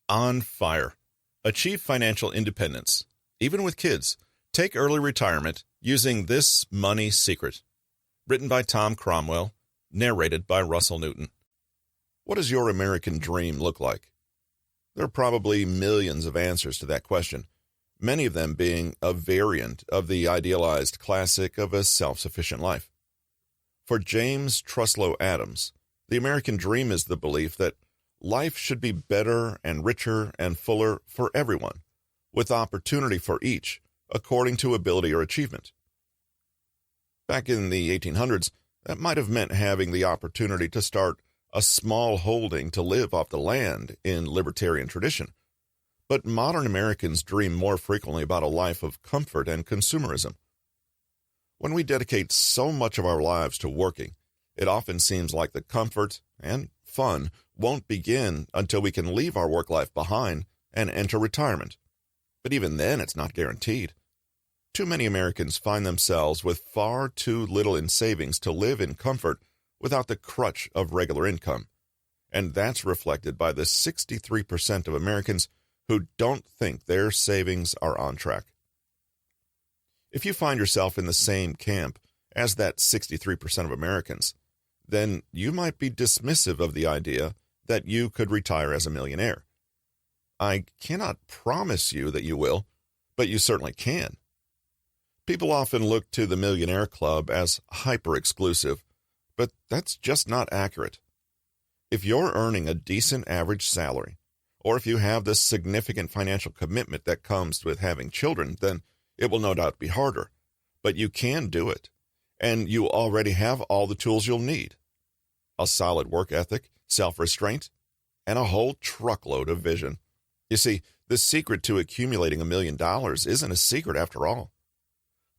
On fire. Achieve financial independence. Even with kids, take early retirement using this money secret. Written by Tom Cromwell, narrated by Russell Newton. What does your American dream look like? There are probably millions of answers to that question, many of them being a variant of the idealized classic of a self-sufficient life. For James Truslow Adams, the American dream is the belief that life should be better and richer and fuller for everyone, with opportunity for each, according to ability or achievement. Back in the 1800s, that might have meant having the opportunity to start a small holding to live off the land in libertarian tradition. But modern Americans dream more frequently about a life of comfort and consumerism. When we dedicate so much of our lives to working, it often seems like the comfort and fun won't begin until we can leave our work life behind and enter retirement. But even then, it's not guaranteed. Too many Americans find themselves with far too little in savings to live in comfort without the crutch of regular income. And that's reflected by the 63% of Americans who don't think their savings are on track. If you find yourself in the same camp as that 63% of Americans, then you might be dismissive of the idea that you could retire as a millionaire. I cannot promise you that you will, but you certainly can. People often look to the Millionaire Club as hyper-exclusive, but that's just not accurate. If you're earning a decent average salary, or if you have the significant financial commitment that comes with having children, then it will no doubt be harder. But you can do it, and you already have all the tools you'll need. A solid work ethic, self-restraint, and a whole truckload of vision. You see, the secret to accumulating $1 million isn't a secret after all.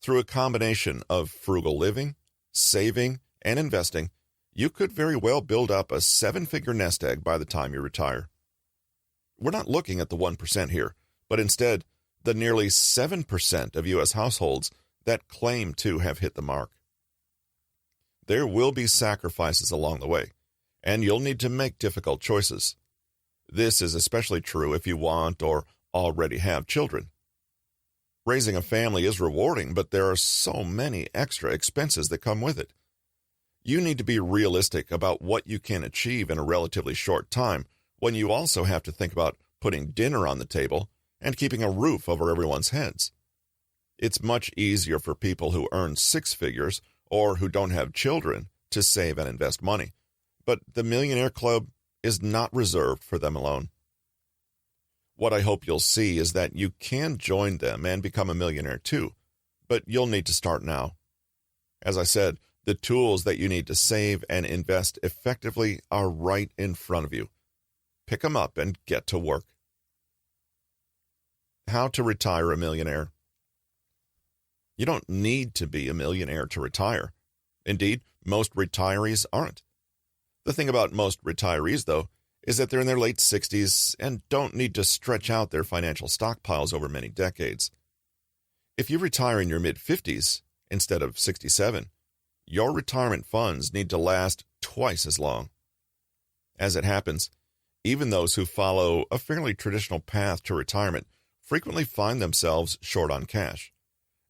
Through a combination of frugal living, saving, and investing, you could very well build up a 7-figure nest egg by the time you retire. We're not looking at the 1% here, but instead the nearly 7% of U.S. households that claim to have hit the mark. There will be sacrifices along the way, and you'll need to make difficult choices. This is especially true if you want or already have children. Raising a family is rewarding, but there are so many extra expenses that come with it. You need to be realistic about what you can achieve in a relatively short time when you also have to think about putting dinner on the table and keeping a roof over everyone's heads. It's much easier for people who earn 6 figures or who don't have children to save and invest money, but the Millionaire Club is not reserved for them alone. What I hope you'll see is that you can join them and become a millionaire too, but you'll need to start now. As I said, the tools that you need to save and invest effectively are right in front of you. Pick them up and get to work. How to retire a millionaire. You don't need to be a millionaire to retire. Indeed, most retirees aren't. The thing about most retirees, though, is that they're in their late 60s and don't need to stretch out their financial stockpiles over many decades. If you retire in your mid-50s instead of 67, your retirement funds need to last twice as long. As it happens, even those who follow a fairly traditional path to retirement frequently find themselves short on cash,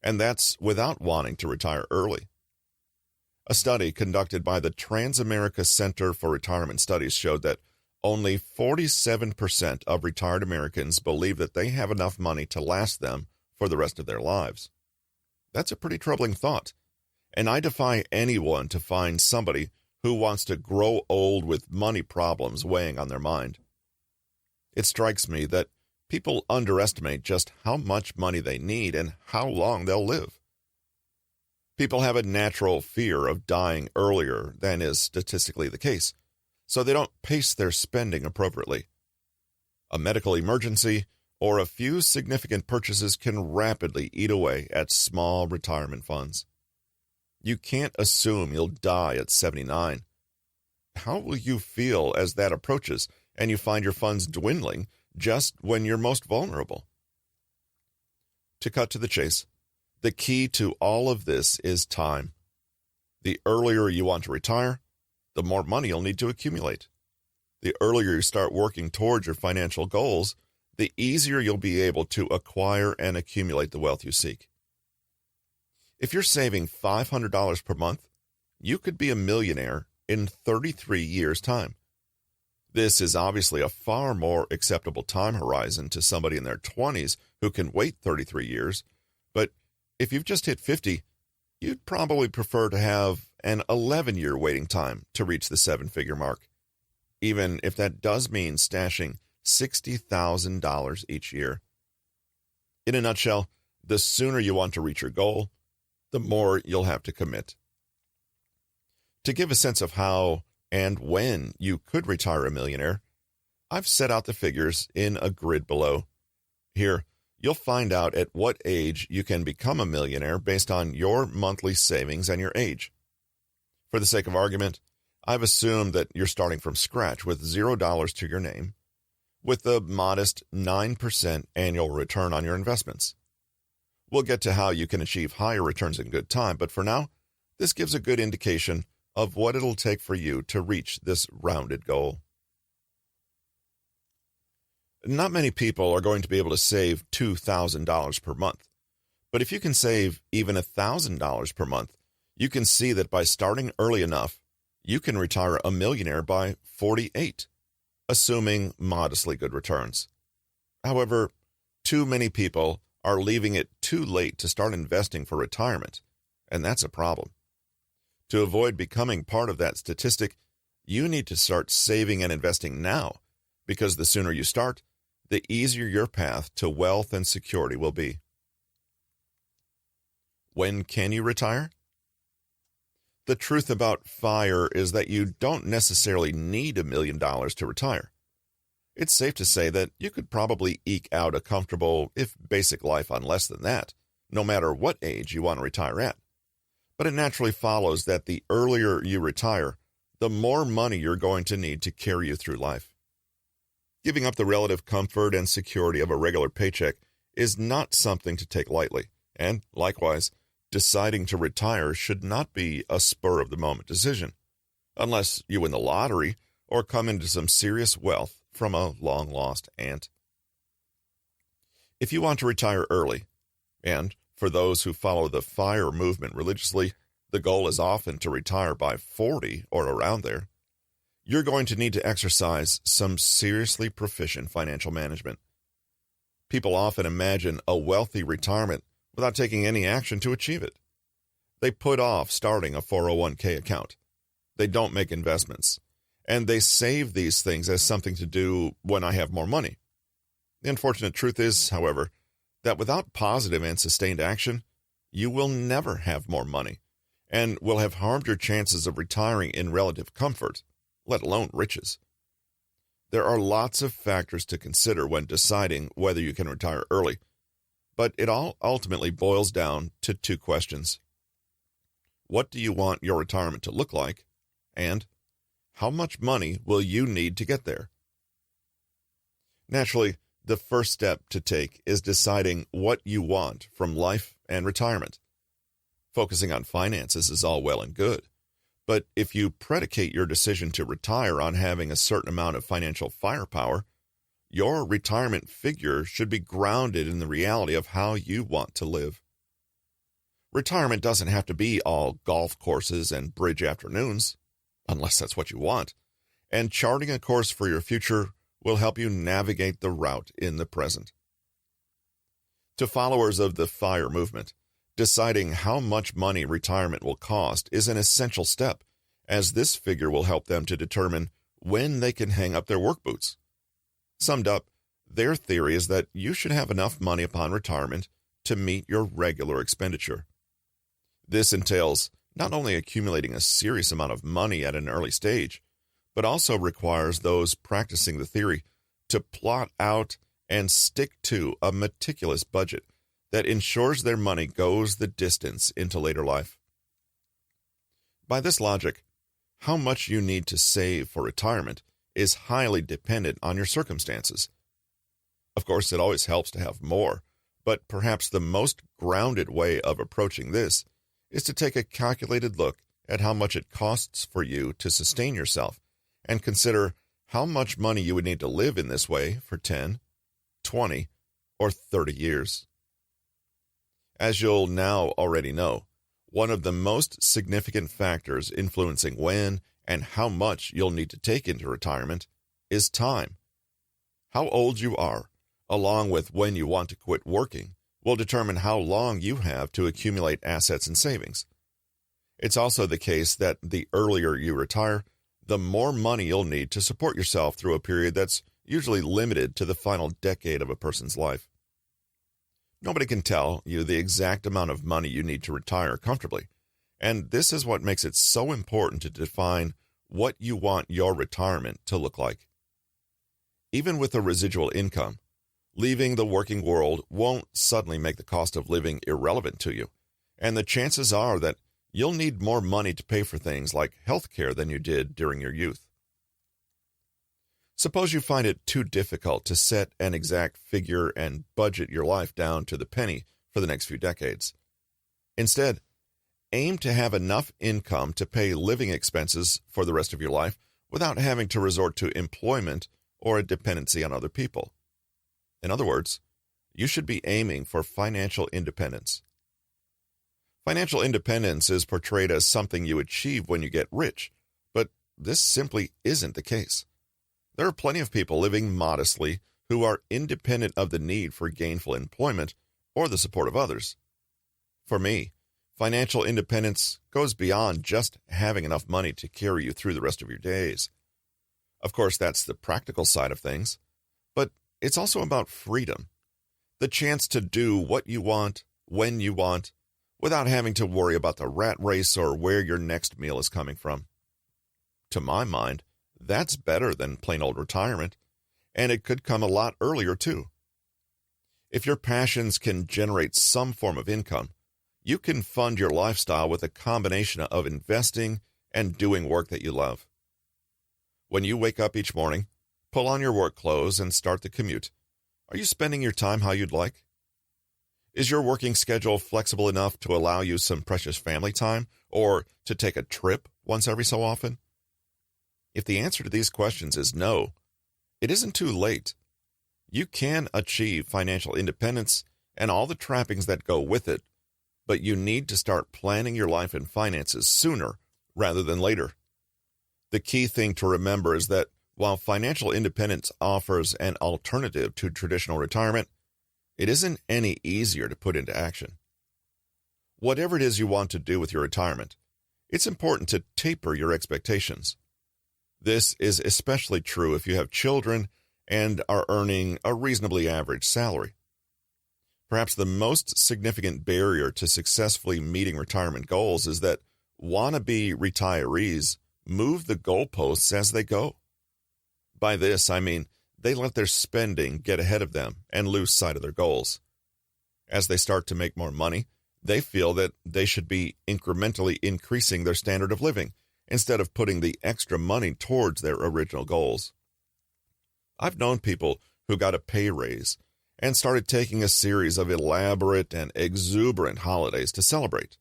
and that's without wanting to retire early. A study conducted by the Transamerica Center for Retirement Studies showed that only 47% of retired Americans believe that they have enough money to last them for the rest of their lives. That's a pretty troubling thought, and I defy anyone to find somebody who wants to grow old with money problems weighing on their mind. It strikes me that people underestimate just how much money they need and how long they'll live. People have a natural fear of dying earlier than is statistically the case, so they don't pace their spending appropriately. A medical emergency or a few significant purchases can rapidly eat away at small retirement funds. You can't assume you'll die at 79. How will you feel as that approaches and you find your funds dwindling just when you're most vulnerable? To cut to the chase, the key to all of this is time. The earlier you want to retire, the more money you'll need to accumulate. The earlier you start working towards your financial goals, the easier you'll be able to acquire and accumulate the wealth you seek. If you're saving $500 per month, you could be a millionaire in 33 years' time. This is obviously a far more acceptable time horizon to somebody in their 20s who can wait 33 years, but if you've just hit 50, you'd probably prefer to have an 11-year waiting time to reach the seven-figure mark, even if that does mean stashing $60,000 each year. In a nutshell, the sooner you want to reach your goal, the more you'll have to commit. To give a sense of how and when you could retire a millionaire, I've set out the figures in a grid below. Here, you'll find out at what age you can become a millionaire based on your monthly savings and your age. For the sake of argument, I've assumed that you're starting from scratch with $0 to your name, with a modest 9% annual return on your investments. We'll get to how you can achieve higher returns in good time, but for now, this gives a good indication of what it'll take for you to reach this rounded goal. Not many people are going to be able to save $2,000 per month, but if you can save even $1,000 per month, you can see that by starting early enough, you can retire a millionaire by 48, assuming modestly good returns. However, too many people are leaving it too late to start investing for retirement, and that's a problem. To avoid becoming part of that statistic, you need to start saving and investing now, because the sooner you start, the easier your path to wealth and security will be. When can you retire? The truth about F.I.R.E. is that you don't necessarily need $1 million to retire. It's safe to say that you could probably eke out a comfortable, if basic life on less than that, no matter what age you want to retire at. But it naturally follows that the earlier you retire, the more money you're going to need to carry you through life. Giving up the relative comfort and security of a regular paycheck is not something to take lightly, and likewise, deciding to retire should not be a spur-of-the-moment decision, unless you win the lottery or come into some serious wealth from a long-lost aunt. If you want to retire early, and for those who follow the F.I.R.E. movement religiously, the goal is often to retire by 40 or around there, you're going to need to exercise some seriously proficient financial management. People often imagine a wealthy retirement without taking any action to achieve it. They put off starting a 401k account. They don't make investments, and they save these things as something to do when I have more money. The unfortunate truth is, however, that without positive and sustained action, you will never have more money and will have harmed your chances of retiring in relative comfort, let alone riches. There are lots of factors to consider when deciding whether you can retire early, but it all ultimately boils down to two questions. What do you want your retirement to look like? And how much money will you need to get there? Naturally, the first step to take is deciding what you want from life and retirement. Focusing on finances is all well and good, but if you predicate your decision to retire on having a certain amount of financial firepower, your retirement figure should be grounded in the reality of how you want to live. Retirement doesn't have to be all golf courses and bridge afternoons, unless that's what you want, and charting a course for your future will help you navigate the route in the present. To followers of the F.I.R.E. movement, deciding how much money retirement will cost is an essential step, as this figure will help them to determine when they can hang up their work boots. Summed up, their theory is that you should have enough money upon retirement to meet your regular expenditure. This entails not only accumulating a serious amount of money at an early stage, but also requires those practicing the theory to plot out and stick to a meticulous budget that ensures their money goes the distance into later life. By this logic, how much you need to save for retirement is highly dependent on your circumstances. Of course, it always helps to have more, but perhaps the most grounded way of approaching this is to take a calculated look at how much it costs for you to sustain yourself and consider how much money you would need to live in this way for 10, 20, or 30 years. As you'll now already know, one of the most significant factors influencing when and how much you'll need to take into retirement is time. How old you are, along with when you want to quit working, will determine how long you have to accumulate assets and savings. It's also the case that the earlier you retire, the more money you'll need to support yourself through a period that's usually limited to the final decade of a person's life. Nobody can tell you the exact amount of money you need to retire comfortably, and this is what makes it so important to define what you want your retirement to look like. Even with a residual income, leaving the working world won't suddenly make the cost of living irrelevant to you, and the chances are that you'll need more money to pay for things like health care than you did during your youth. Suppose you find it too difficult to set an exact figure and budget your life down to the penny for the next few decades. Instead, aim to have enough income to pay living expenses for the rest of your life without having to resort to employment or a dependency on other people. In other words, you should be aiming for financial independence. Financial independence is portrayed as something you achieve when you get rich, but this simply isn't the case. There are plenty of people living modestly who are independent of the need for gainful employment or the support of others. For me, financial independence goes beyond just having enough money to carry you through the rest of your days. Of course, that's the practical side of things, but it's also about freedom, the chance to do what you want, when you want, without having to worry about the rat race or where your next meal is coming from. To my mind, that's better than plain old retirement, and it could come a lot earlier too. If your passions can generate some form of income, you can fund your lifestyle with a combination of investing and doing work that you love. When you wake up each morning, pull on your work clothes and start the commute, are you spending your time how you'd like? Is your working schedule flexible enough to allow you some precious family time or to take a trip once every so often? If the answer to these questions is no, it isn't too late. You can achieve financial independence and all the trappings that go with it, but you need to start planning your life and finances sooner rather than later. The key thing to remember is that while financial independence offers an alternative to traditional retirement, it isn't any easier to put into action. Whatever it is you want to do with your retirement, it's important to taper your expectations. This is especially true if you have children and are earning a reasonably average salary. Perhaps the most significant barrier to successfully meeting retirement goals is that wannabe retirees move the goalposts as they go. By this, I mean they let their spending get ahead of them and lose sight of their goals. As they start to make more money, they feel that they should be incrementally increasing their standard of living instead of putting the extra money towards their original goals. I've known people who got a pay raise and started taking a series of elaborate and exuberant holidays to celebrate,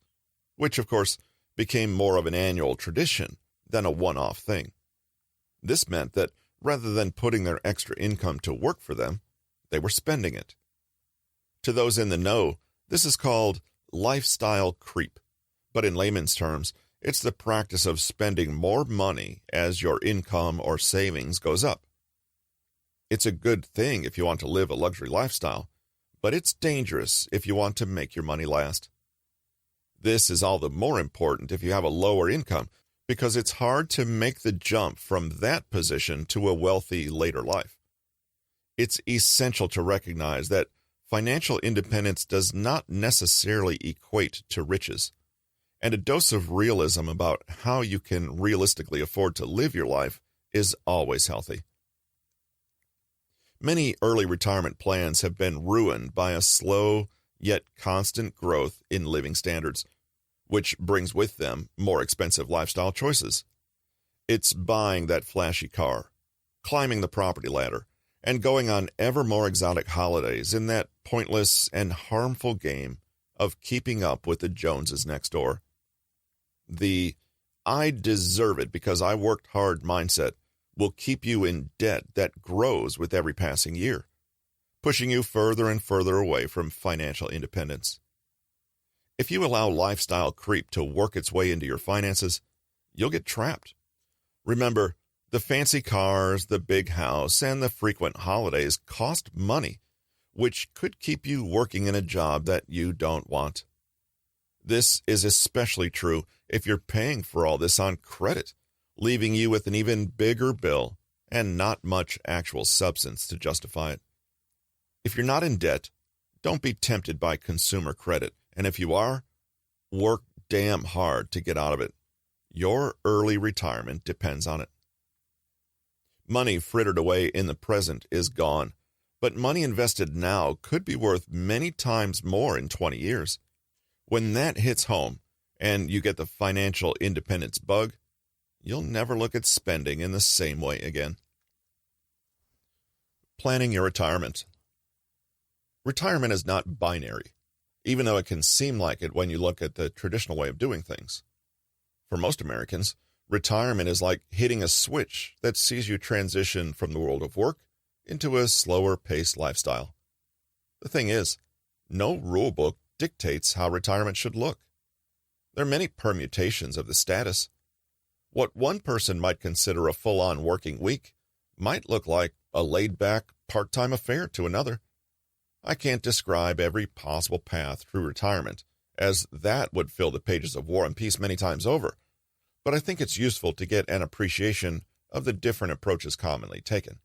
which of course became more of an annual tradition than a one-off thing. This meant that rather than putting their extra income to work for them, they were spending it. To those in the know, this is called lifestyle creep, but in layman's terms, it's the practice of spending more money as your income or savings goes up. It's a good thing if you want to live a luxury lifestyle, but it's dangerous if you want to make your money last. This is all the more important if you have a lower income, because it's hard to make the jump from that position to a wealthy later life. It's essential to recognize that financial independence does not necessarily equate to riches, and a dose of realism about how you can realistically afford to live your life is always healthy. Many early retirement plans have been ruined by a slow yet constant growth in living standards, which brings with them more expensive lifestyle choices. It's buying that flashy car, climbing the property ladder, and going on ever more exotic holidays in that pointless and harmful game of keeping up with the Joneses next door. The "I deserve it because I worked hard" mindset will keep you in debt that grows with every passing year, pushing you further and further away from financial independence. If you allow lifestyle creep to work its way into your finances, you'll get trapped. Remember, the fancy cars, the big house, and the frequent holidays cost money, which could keep you working in a job that you don't want. This is especially true if you're paying for all this on credit, leaving you with an even bigger bill and not much actual substance to justify it. If you're not in debt, don't be tempted by consumer credit, and if you are, work damn hard to get out of it. Your early retirement depends on it. Money frittered away in the present is gone, but money invested now could be worth many times more in 20 years. When that hits home and you get the financial independence bug, you'll never look at spending in the same way again. Planning your retirement. Retirement is not binary, even though it can seem like it when you look at the traditional way of doing things. For most Americans, retirement is like hitting a switch that sees you transition from the world of work into a slower-paced lifestyle. The thing is, no rule book dictates how retirement should look. There are many permutations of the status. What one person might consider a full-on working week might look like a laid-back, part-time affair to another. I can't describe every possible path through retirement, as that would fill the pages of War and Peace many times over, but I think it's useful to get an appreciation of the different approaches commonly taken.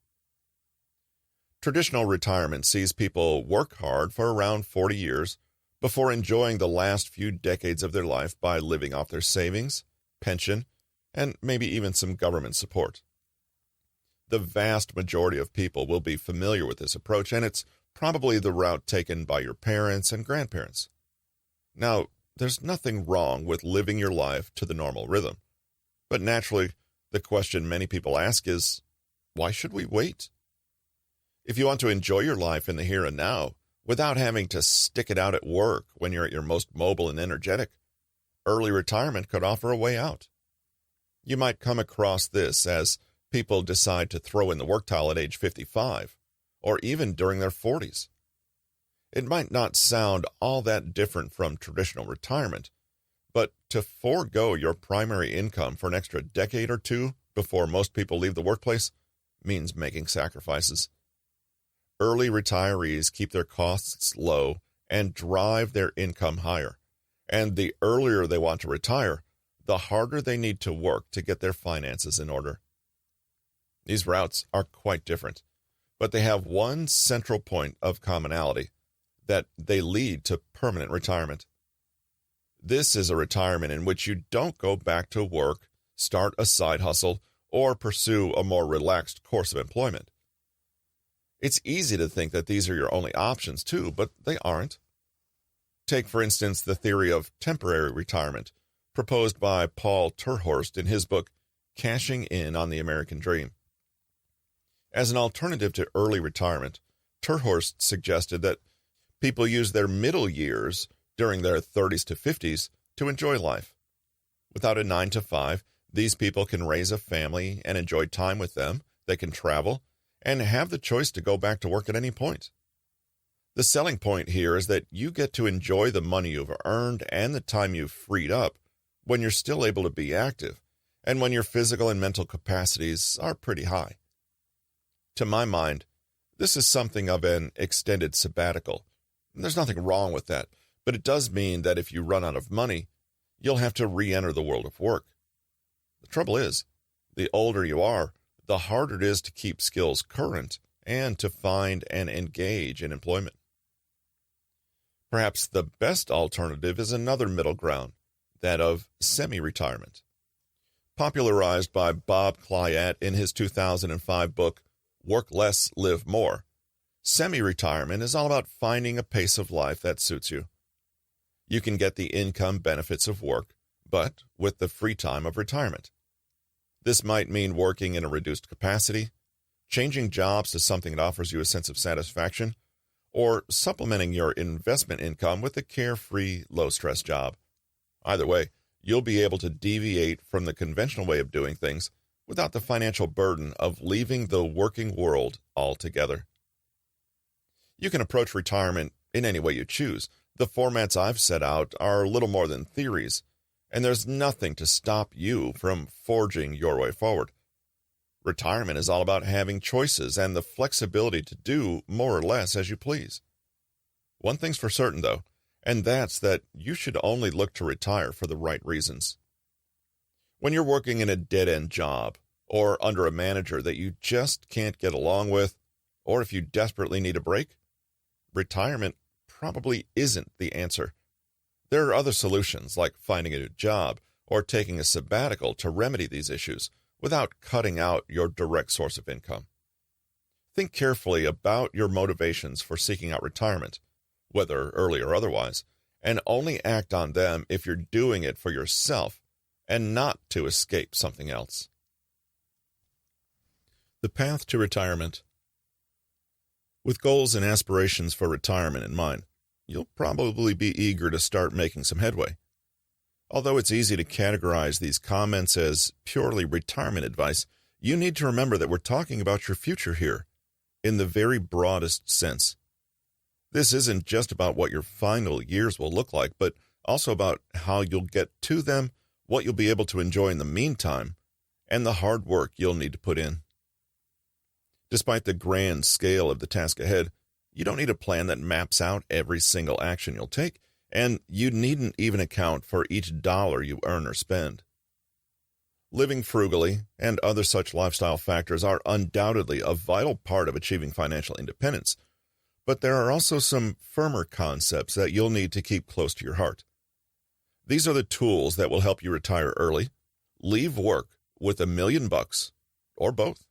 Traditional retirement sees people work hard for around 40 years before enjoying the last few decades of their life by living off their savings, pension, and maybe even some government support. The vast majority of people will be familiar with this approach, and it's probably the route taken by your parents and grandparents. Now, there's nothing wrong with living your life to the normal rhythm, but naturally, the question many people ask is, why should we wait? If you want to enjoy your life in the here and now, without having to stick it out at work when you're at your most mobile and energetic, early retirement could offer a way out. You might come across this as people decide to throw in the work towel at age 55, or even during their 40s. It might not sound all that different from traditional retirement, but to forego your primary income for an extra decade or two before most people leave the workplace means making sacrifices. Early retirees keep their costs low and drive their income higher, and the earlier they want to retire, the harder they need to work to get their finances in order. These routes are quite different, but they have one central point of commonality, that they lead to permanent retirement. This is a retirement in which you don't go back to work, start a side hustle, or pursue a more relaxed course of employment. It's easy to think that these are your only options too, but they aren't. Take, for instance, the theory of temporary retirement, proposed by Paul Terhorst in his book, Cashing In on the American Dream. As an alternative to early retirement, Terhorst suggested that people use their middle years during their 30s to 50s to enjoy life. Without a 9-to-5, these people can raise a family and enjoy time with them. They can travel and have the choice to go back to work at any point. The selling point here is that you get to enjoy the money you've earned and the time you've freed up when you're still able to be active and when your physical and mental capacities are pretty high. To my mind, this is something of an extended sabbatical. There's nothing wrong with that, but it does mean that if you run out of money, you'll have to re-enter the world of work. The trouble is, the older you are, the harder it is to keep skills current and to find and engage in employment. Perhaps the best alternative is another middle ground, that of semi-retirement. Popularized by Bob Clyatt in his 2005 book, Work Less, Live More, semi-retirement is all about finding a pace of life that suits you. You can get the income benefits of work, but with the free time of retirement. This might mean working in a reduced capacity, changing jobs to something that offers you a sense of satisfaction, or supplementing your investment income with a carefree, low-stress job. Either way, you'll be able to deviate from the conventional way of doing things without the financial burden of leaving the working world altogether. You can approach retirement in any way you choose. The formats I've set out are little more than theories, and there's nothing to stop you from forging your way forward. Retirement is all about having choices and the flexibility to do more or less as you please. One thing's for certain, though, and that's that you should only look to retire for the right reasons. When you're working in a dead-end job, or under a manager that you just can't get along with, or if you desperately need a break, retirement probably isn't the answer. There are other solutions, like finding a new job or taking a sabbatical to remedy these issues without cutting out your direct source of income. Think carefully about your motivations for seeking out retirement, whether early or otherwise, and only act on them if you're doing it for yourself and not to escape something else. The path to retirement. With goals and aspirations for retirement in mind, you'll probably be eager to start making some headway. Although it's easy to categorize these comments as purely retirement advice, you need to remember that we're talking about your future here, in the very broadest sense. This isn't just about what your final years will look like, but also about how you'll get to them, what you'll be able to enjoy in the meantime, and the hard work you'll need to put in. Despite the grand scale of the task ahead, you don't need a plan that maps out every single action you'll take, and you needn't even account for each dollar you earn or spend. Living frugally and other such lifestyle factors are undoubtedly a vital part of achieving financial independence, but there are also some firmer concepts that you'll need to keep close to your heart. These are the tools that will help you retire early, leave work with $1 million, or both.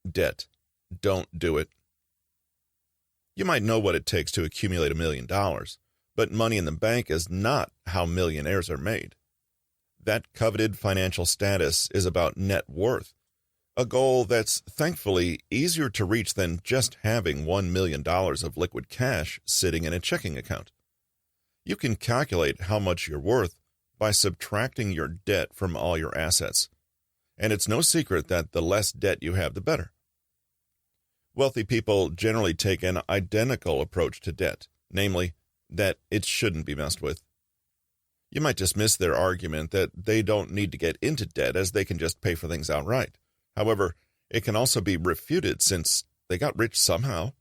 Debt. Don't do it. You might know what it takes to accumulate $1 million, but money in the bank is not how millionaires are made. That coveted financial status is about net worth, a goal that's thankfully easier to reach than just having $1 million of liquid cash sitting in a checking account. You can calculate how much you're worth by subtracting your debt from all your assets, and it's no secret that the less debt you have, the better. Wealthy people generally take an identical approach to debt, namely, that it shouldn't be messed with. You might dismiss their argument that they don't need to get into debt as they can just pay for things outright. However, it can also be refuted since they got rich somehow,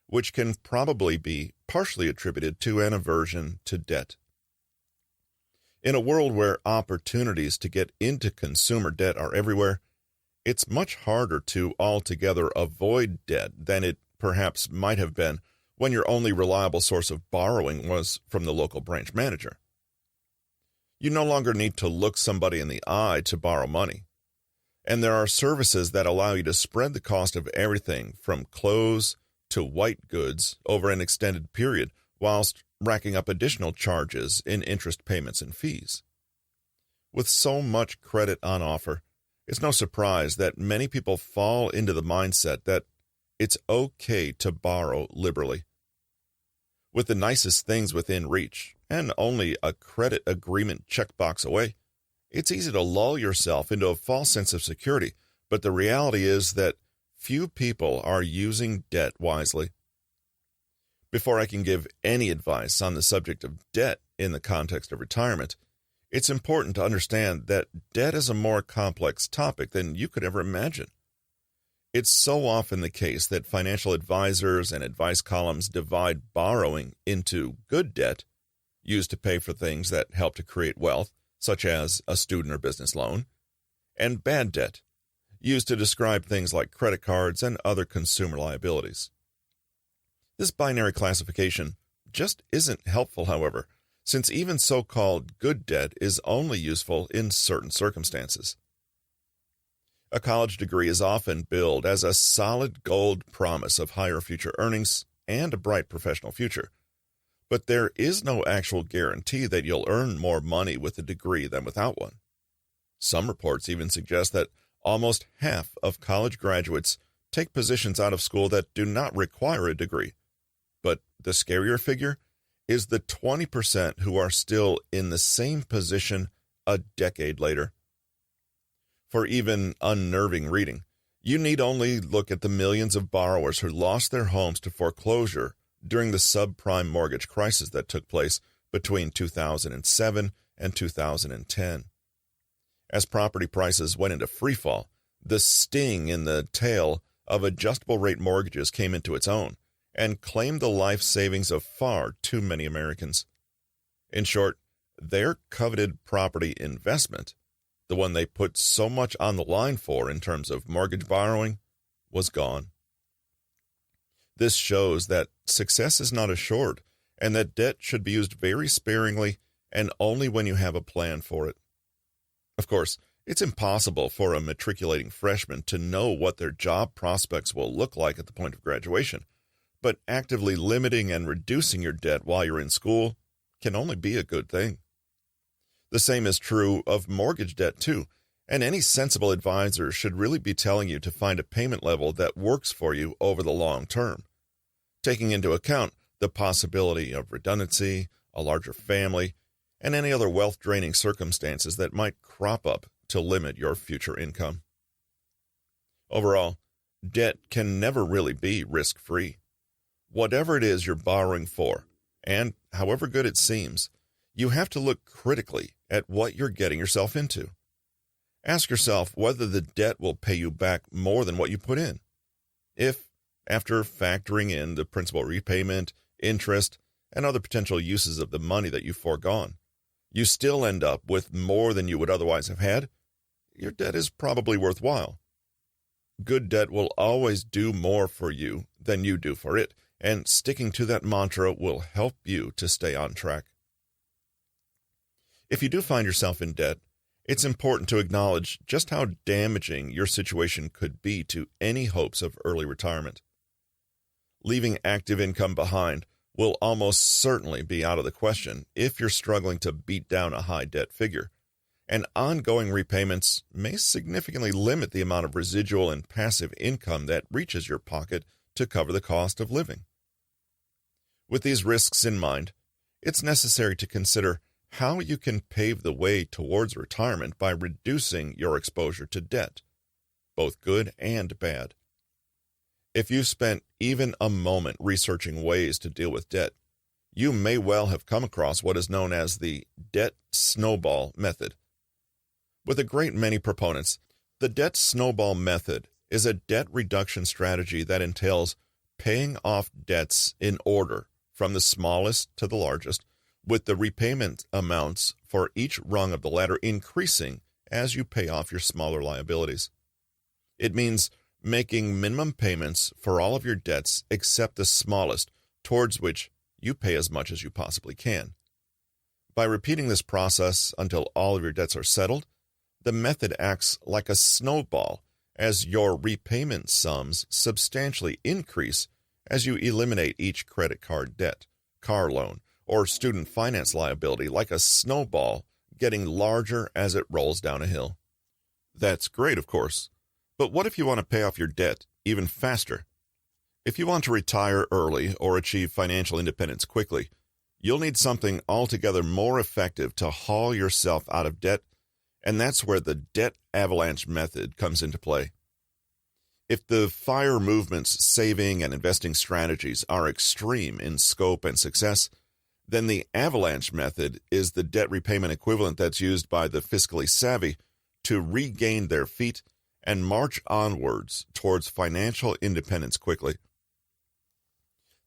which can probably be partially attributed to an aversion to debt. In a world where opportunities to get into consumer debt are everywhere, it's much harder to altogether avoid debt than it perhaps might have been when your only reliable source of borrowing was from the local branch manager. You no longer need to look somebody in the eye to borrow money, and there are services that allow you to spread the cost of everything from clothes to white goods over an extended period, whilst racking up additional charges in interest payments and fees. With so much credit on offer, it's no surprise that many people fall into the mindset that it's okay to borrow liberally. With the nicest things within reach and only a credit agreement checkbox away, it's easy to lull yourself into a false sense of security, but the reality is that few people are using debt wisely. Before I can give any advice on the subject of debt in the context of retirement, it's important to understand that debt is a more complex topic than you could ever imagine. It's so often the case that financial advisors and advice columns divide borrowing into good debt, used to pay for things that help to create wealth, such as a student or business loan, and bad debt, used to describe things like credit cards and other consumer liabilities. This binary classification just isn't helpful, however, since even so-called good debt is only useful in certain circumstances. A college degree is often billed as a solid gold promise of higher future earnings and a bright professional future, but there is no actual guarantee that you'll earn more money with a degree than without one. Some reports even suggest that almost half of college graduates take positions out of school that do not require a degree, but the scarier figure is the 20% who are still in the same position a decade later. For even unnerving reading, you need only look at the millions of borrowers who lost their homes to foreclosure during the subprime mortgage crisis that took place between 2007 and 2010. As property prices went into freefall, the sting in the tail of adjustable rate mortgages came into its own and claimed the life savings of far too many Americans. In short, their coveted property investment, the one they put so much on the line for in terms of mortgage borrowing, was gone. This shows that success is not assured and that debt should be used very sparingly and only when you have a plan for it. Of course, it's impossible for a matriculating freshman to know what their job prospects will look like at the point of graduation, but actively limiting and reducing your debt while you're in school can only be a good thing. The same is true of mortgage debt too, and any sensible advisor should really be telling you to find a payment level that works for you over the long term, taking into account the possibility of redundancy, a larger family, and any other wealth-draining circumstances that might crop up to limit your future income. Overall, debt can never really be risk-free. Whatever it is you're borrowing for, and however good it seems, you have to look critically at what you're getting yourself into. Ask yourself whether the debt will pay you back more than what you put in. If, after factoring in the principal repayment, interest, and other potential uses of the money that you've foregone, you still end up with more than you would otherwise have had, your debt is probably worthwhile. Good debt will always do more for you than you do for it, and sticking to that mantra will help you to stay on track. If you do find yourself in debt, it's important to acknowledge just how damaging your situation could be to any hopes of early retirement. Leaving active income behind will almost certainly be out of the question if you're struggling to beat down a high debt figure, and ongoing repayments may significantly limit the amount of residual and passive income that reaches your pocket to cover the cost of living. With these risks in mind, it's necessary to consider how you can pave the way towards retirement by reducing your exposure to debt, both good and bad. If you've spent even a moment researching ways to deal with debt, you may well have come across what is known as the debt snowball method. With a great many proponents, the debt snowball method is a debt reduction strategy that entails paying off debts in order from the smallest to the largest, with the repayment amounts for each rung of the ladder increasing as you pay off your smaller liabilities. It means making minimum payments for all of your debts except the smallest, towards which you pay as much as you possibly can. By repeating this process until all of your debts are settled, the method acts like a snowball as your repayment sums substantially increase as you eliminate each credit card debt, car loan, or student finance liability, like a snowball getting larger as it rolls down a hill. That's great, of course, but what if you want to pay off your debt even faster? If you want to retire early or achieve financial independence quickly, you'll need something altogether more effective to haul yourself out of debt, and that's where the debt avalanche method comes into play. If the F.I.R.E. movement's saving and investing strategies are extreme in scope and success, then the avalanche method is the debt repayment equivalent that's used by the fiscally savvy to regain their feet and march onwards towards financial independence quickly.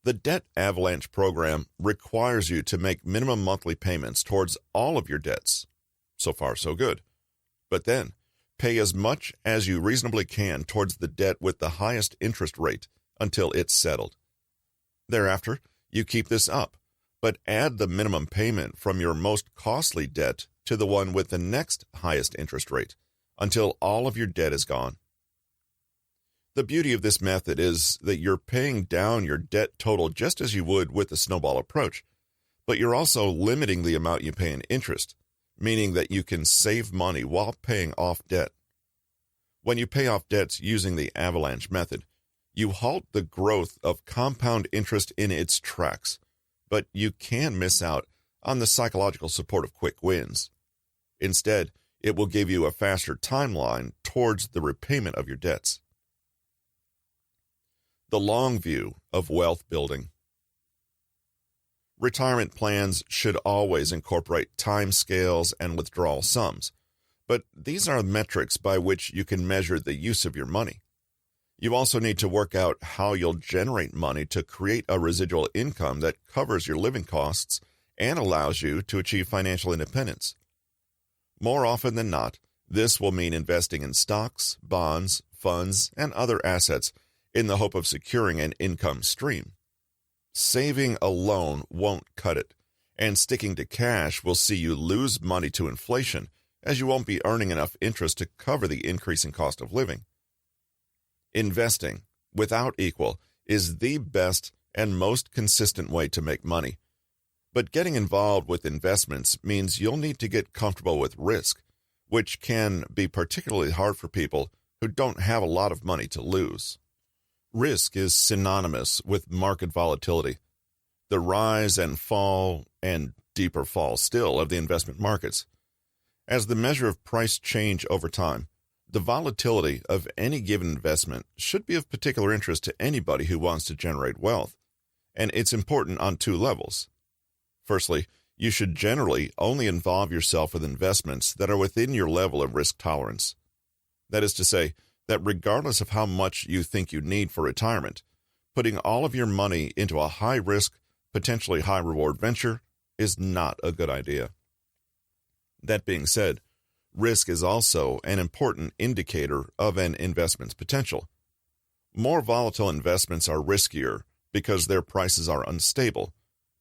The debt avalanche program requires you to make minimum monthly payments towards all of your debts. So far, so good. But then, pay as much as you reasonably can towards the debt with the highest interest rate until it's settled. Thereafter, you keep this up, but add the minimum payment from your most costly debt to the one with the next highest interest rate until all of your debt is gone. The beauty of this method is that you're paying down your debt total just as you would with the snowball approach, but you're also limiting the amount you pay in interest, meaning that you can save money while paying off debt. When you pay off debts using the avalanche method, you halt the growth of compound interest in its tracks, but you can miss out on the psychological support of quick wins. Instead, It will give you a faster timeline towards the repayment of your debts. The long view of wealth building. Retirement plans should always incorporate time scales and withdrawal sums, but these are metrics by which you can measure the use of your money. You also need to work out how you'll generate money to create a residual income that covers your living costs and allows you to achieve financial independence. More often than not, this will mean investing in stocks, bonds, funds, and other assets in the hope of securing an income stream. Saving alone won't cut it, and sticking to cash will see you lose money to inflation, as you won't be earning enough interest to cover the increasing cost of living. Investing, without equal, is the best and most consistent way to make money. But getting involved with investments means you'll need to get comfortable with risk, which can be particularly hard for people who don't have a lot of money to lose. Risk is synonymous with market volatility, the rise and fall, and deeper fall still, of the investment markets. As the measure of price change over time, the volatility of any given investment should be of particular interest to anybody who wants to generate wealth, and it's important on two levels. Firstly, you should generally only involve yourself with investments that are within your level of risk tolerance. That is to say, that regardless of how much you think you need for retirement, putting all of your money into a high-risk, potentially high-reward venture is not a good idea. That being said, risk is also an important indicator of an investment's potential. More volatile investments are riskier because their prices are unstable,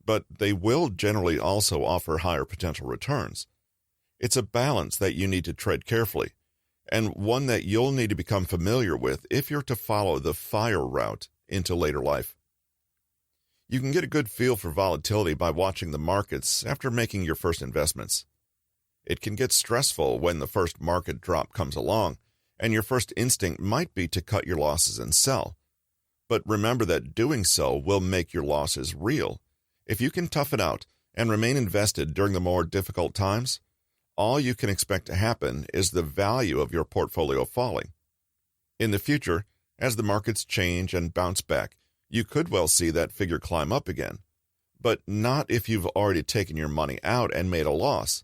but they will generally also offer higher potential returns. It's a balance that you need to tread carefully, and one that you'll need to become familiar with if you're to follow the F.I.R.E route into later life. You can get a good feel for volatility by watching the markets after making your first investments. It can get stressful when the first market drop comes along, and your first instinct might be to cut your losses and sell. But remember that doing so will make your losses real. If you can tough it out and remain invested during the more difficult times, all you can expect to happen is the value of your portfolio falling. In the future, as the markets change and bounce back, you could well see that figure climb up again, but not if you've already taken your money out and made a loss.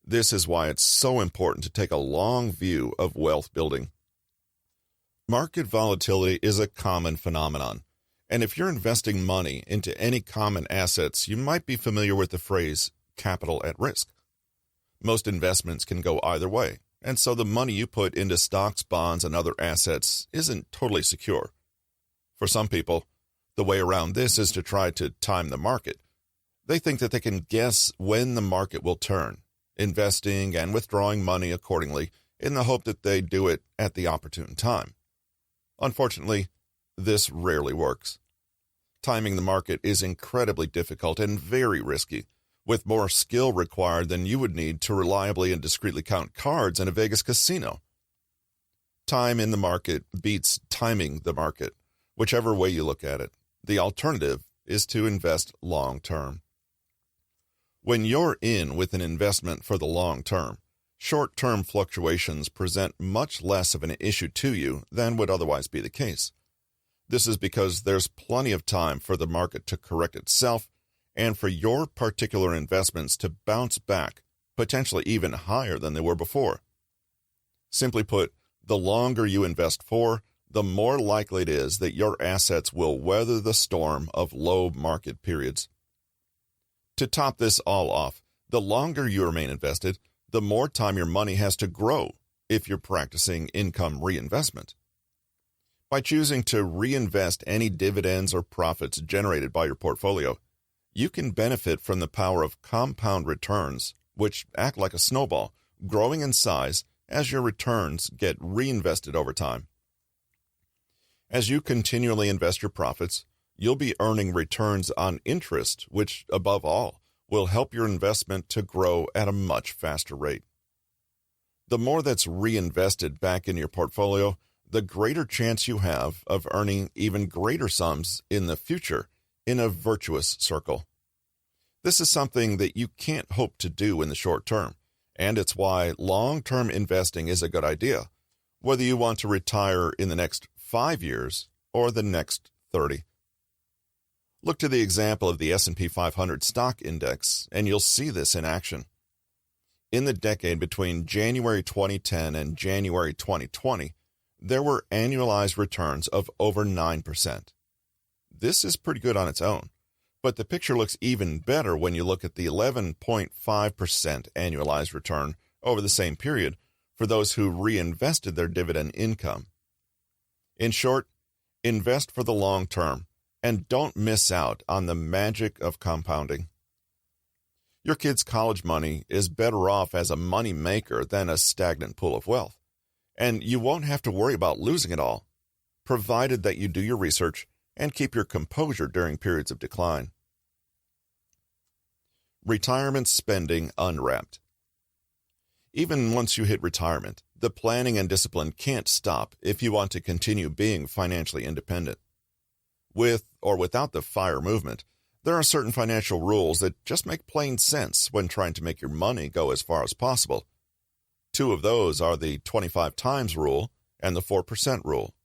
This is why it's so important to take a long view of wealth building. Market volatility is a common phenomenon, and if you're investing money into any common assets, you might be familiar with the phrase capital at risk. Most investments can go either way, and so the money you put into stocks, bonds, and other assets isn't totally secure. For some people, the way around this is to try to time the market. They think that they can guess when the market will turn, investing and withdrawing money accordingly in the hope that they do it at the opportune time. Unfortunately, this rarely works. Timing the market is incredibly difficult and very risky, with more skill required than you would need to reliably and discreetly count cards in a Vegas casino. Time in the market beats timing the market, whichever way you look at it. The alternative is to invest long term. When you're in with an investment for the long term, short-term fluctuations present much less of an issue to you than would otherwise be the case. This is because there's plenty of time for the market to correct itself and for your particular investments to bounce back, potentially even higher than they were before. Simply put, the longer you invest for, the more likely it is that your assets will weather the storm of low market periods. To top this all off, the longer you remain invested, the more time your money has to grow if you're practicing income reinvestment. By choosing to reinvest any dividends or profits generated by your portfolio, you can benefit from the power of compound returns, which act like a snowball, growing in size as your returns get reinvested over time. As you continually invest your profits, you'll be earning returns on interest, which, above all, will help your investment to grow at a much faster rate. The more that's reinvested back in your portfolio, the greater chance you have of earning even greater sums in the future in a virtuous circle. This is something that you can't hope to do in the short term, And it's why long-term investing is a good idea, whether you want to retire in the next 5 years or the next 30. Look to the example of the S&P 500 stock index, and you'll see this in action. In the decade between January 2010 and January 2020, there were annualized returns of over 9%. This is pretty good on its own, but the picture looks even better when you look at the 11.5% annualized return over the same period for those who reinvested their dividend income. In short, invest for the long term and don't miss out on the magic of compounding. Your kid's college money is better off as a money maker than a stagnant pool of wealth, and you won't have to worry about losing it all, provided that you do your research and keep your composure during periods of decline. Retirement spending unwrapped. Even once you hit retirement, the planning and discipline can't stop if you want to continue being financially independent. With or without the F.I.R.E. movement, there are certain financial rules that just make plain sense when trying to make your money go as far as possible. Two of those are the 25 times rule and the 4% rule.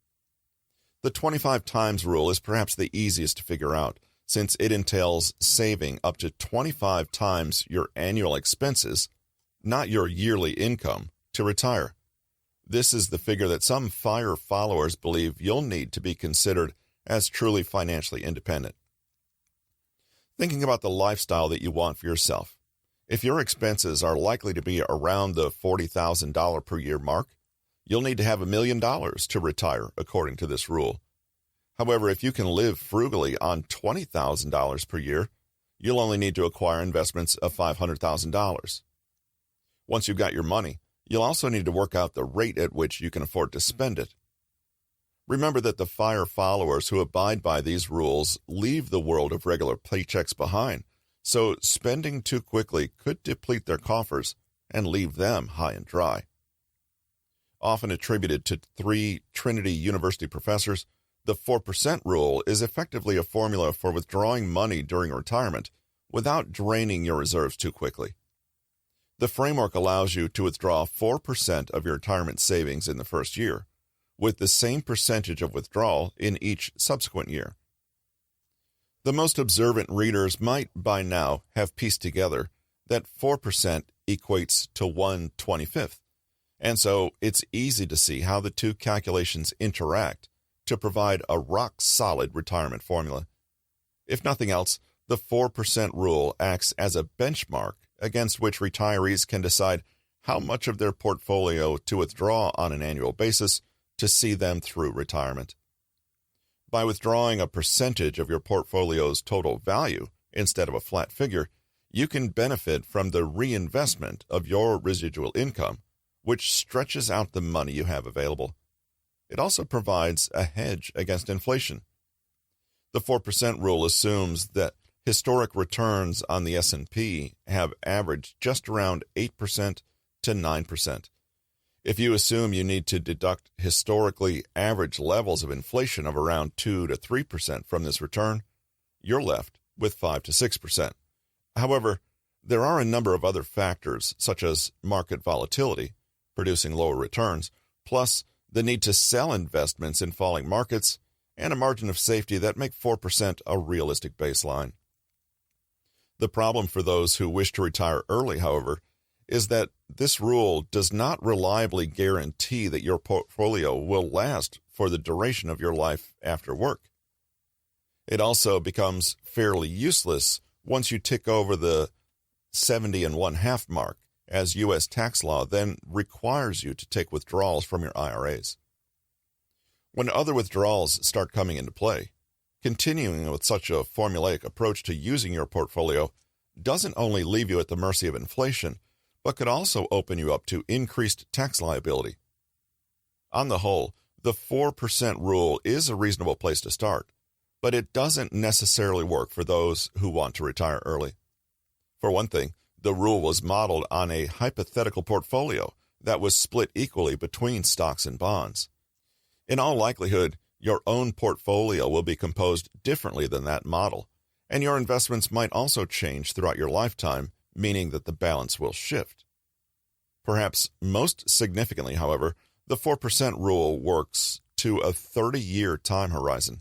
The 25 times rule is perhaps the easiest to figure out, since it entails saving up to 25 times your annual expenses, not your yearly income, to retire. This is the figure that some F.I.R.E. followers believe you'll need to be considered as truly financially independent. Thinking about the lifestyle that you want for yourself, if your expenses are likely to be around the $40,000 per year mark, you'll need to have $1 million to retire, according to this rule. However, if you can live frugally on $20,000 per year, you'll only need to acquire investments of $500,000. Once you've got your money, you'll also need to work out the rate at which you can afford to spend it. Remember that the F.I.R.E. followers who abide by these rules leave the world of regular paychecks behind, so spending too quickly could deplete their coffers and leave them high and dry. Often attributed to 3 Trinity University professors, the 4% rule is effectively a formula for withdrawing money during retirement without draining your reserves too quickly. The framework allows you to withdraw 4% of your retirement savings in the first year, with the same percentage of withdrawal in each subsequent year. The most observant readers might by now have pieced together that 4% equates to 1/25th, and so it's easy to see how the two calculations interact to provide a rock-solid retirement formula. If nothing else, the 4% rule acts as a benchmark against which retirees can decide how much of their portfolio to withdraw on an annual basis to see them through retirement. By withdrawing a percentage of your portfolio's total value instead of a flat figure, you can benefit from the reinvestment of your residual income, which stretches out the money you have available. It also provides a hedge against inflation. The 4% rule assumes that historic returns on the S&P have averaged just around 8% to 9%. If you assume you need to deduct historically average levels of inflation of around 2 to 3% from this return, you're left with 5 to 6%. However, there are a number of other factors, such as market volatility, producing lower returns, plus the need to sell investments in falling markets, and a margin of safety that make 4% a realistic baseline. The problem for those who wish to retire early, however, is that this rule does not reliably guarantee that your portfolio will last for the duration of your life after work. It also becomes fairly useless once you tick over the 70 1/2 mark, as U.S. tax law then requires you to take withdrawals from your IRAs. When other withdrawals start coming into play, continuing with such a formulaic approach to using your portfolio doesn't only leave you at the mercy of inflation, but could also open you up to increased tax liability. On the whole, the 4% rule is a reasonable place to start, but it doesn't necessarily work for those who want to retire early. For one thing, the rule was modeled on a hypothetical portfolio that was split equally between stocks and bonds. In all likelihood, your own portfolio will be composed differently than that model, and your investments might also change throughout your lifetime, meaning that the balance will shift. Perhaps most significantly, however, the 4% rule works to a 30-year time horizon.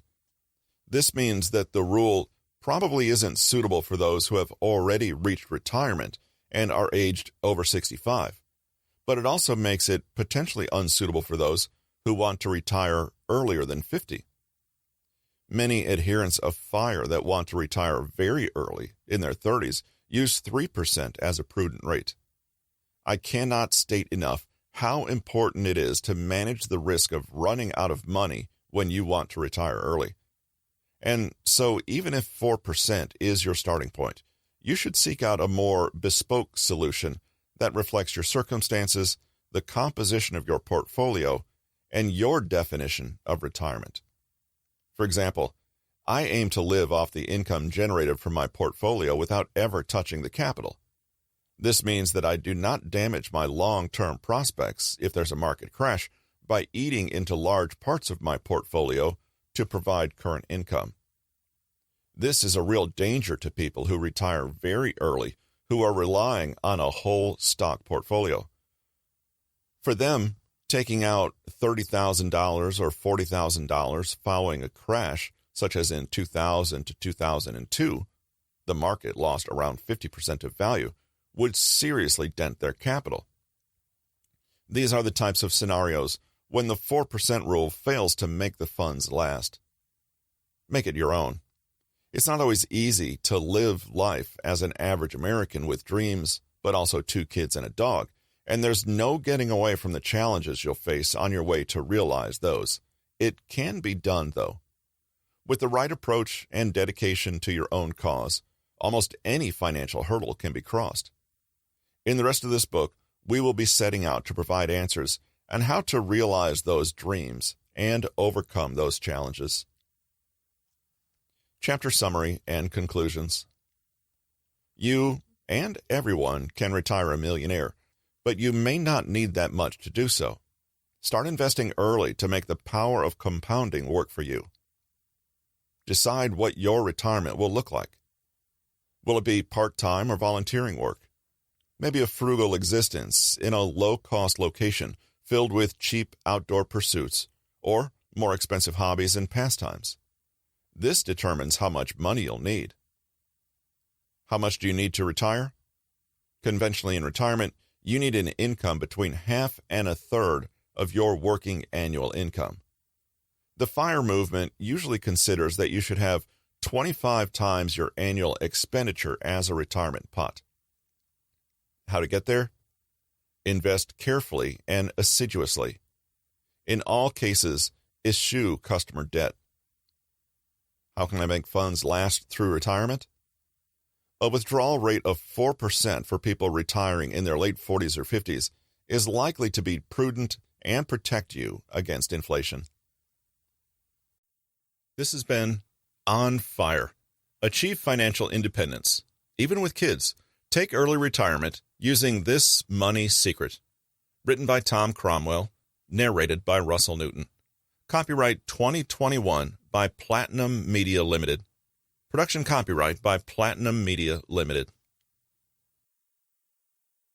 This means that the rule probably isn't suitable for those who have already reached retirement and are aged over 65, but it also makes it potentially unsuitable for those who want to retire earlier than 50. Many adherents of F.I.R.E. that want to retire very early, in their 30s, use 3% as a prudent rate. I cannot state enough how important it is to manage the risk of running out of money when you want to retire early. And so even if 4% is your starting point, you should seek out a more bespoke solution that reflects your circumstances, the composition of your portfolio, and your definition of retirement. For example, I aim to live off the income generated from my portfolio without ever touching the capital. This means that I do not damage my long-term prospects if there's a market crash by eating into large parts of my portfolio to provide current income. This is a real danger to people who retire very early, who are relying on a whole stock portfolio. For them, taking out $30,000 or $40,000 following a crash, such as in 2000 to 2002, the market lost around 50% of value, would seriously dent their capital. These are the types of scenarios when the 4% rule fails to make the funds last. Make it your own. It's not always easy to live life as an average American with dreams, but also 2 kids and a dog, and there's no getting away from the challenges you'll face on your way to realize those. It can be done, though. With the right approach and dedication to your own cause, almost any financial hurdle can be crossed. In the rest of this book, we will be setting out to provide answers on how to realize those dreams and overcome those challenges. Chapter summary and conclusions. You and everyone can retire a millionaire, but you may not need that much to do so. Start investing early to make the power of compounding work for you. Decide what your retirement will look like. Will it be part-time or volunteering work? Maybe a frugal existence in a low-cost location filled with cheap outdoor pursuits or more expensive hobbies and pastimes. This determines how much money you'll need. How much do you need to retire? Conventionally in retirement, you need an income between half and a third of your working annual income. The F.I.R.E. movement usually considers that you should have 25 times your annual expenditure as a retirement pot. How to get there? Invest carefully and assiduously. In all cases, eschew customer debt. How can I make funds last through retirement? A withdrawal rate of 4% for people retiring in their late 40s or 50s is likely to be prudent and protect you against inflation. This has been On F.I.R.E. Achieve Financial Independence, even with kids. Take early retirement using this money secret. Written by Tom Cromwell, narrated by Russell Newton. Copyright 2021 by Platinum Media Limited. Production copyright by Platinum Media Limited.